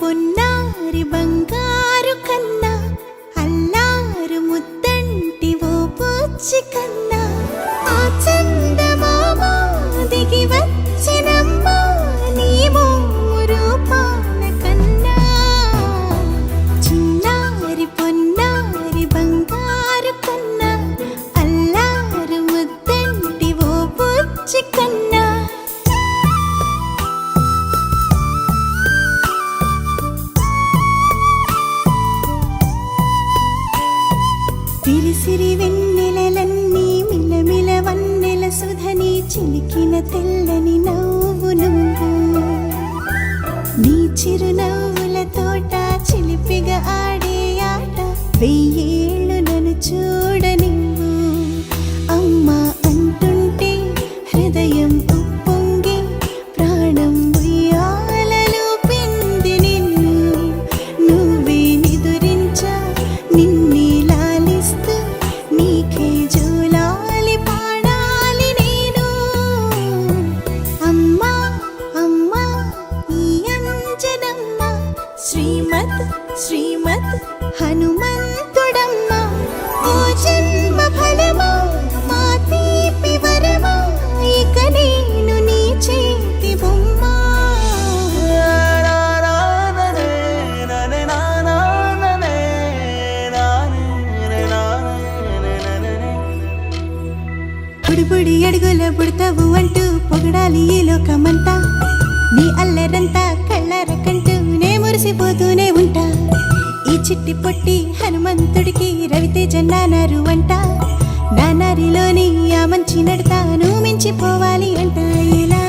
పొన్నారి బంగారు కన్నా అల్లారు ముద్దంటి ఓ పూచి కన్నా ఆ చందమామ దిగి వచ్చినమ్మా నీ రూపాల కన్నా చిన్నారి పొన్నారి బంగారు కన్నా అల్లారు ముద్దంటి ఓ పూచి కన్నా సిరిసిరి వెన్నెలలన్నీ మిలమిల వన్నెల సుధని చిలికిన తెల్లని నవ్వు నువ్వు నీ చిరునవ్వుల తోట చిలిపిగా ఆడే ఆట వెయ్యేళ్ళు నన్ను చూడనివ్వు అమ్మా అంటుంటే హృదయం ఉప్పొంగి ప్రాణం ఉయ్యాలలో పిండి నిన్ను నువ్వే నిదురించా నిన్నే లాలిస్తూ నీకే జోలాలి పాడాలి నేను అమ్మా అమ్మా ఈ అంజనమ్మ శ్రీమత్ శ్రీమత్ హనుమంతుడమ్మ ఓ జన్మ ఫలమా మా తీపి వరమా ఇక నేను నీ చేతి బొమ్మ బుడిబుడి అడుగుల బుడతావు అంటూ పొగడాలి ఈ లోకమంతా నీ అల్లరంతా కళ్ళారకంటూ నే మురిసిపోతూనే ఉంటా ఈ చిట్టి పొట్టి హనుమంతుడికి రవితేజ నానారు అంట నానారిలోని ఆ మంచి నడతాను మించిపోవాలి అంట ఇలా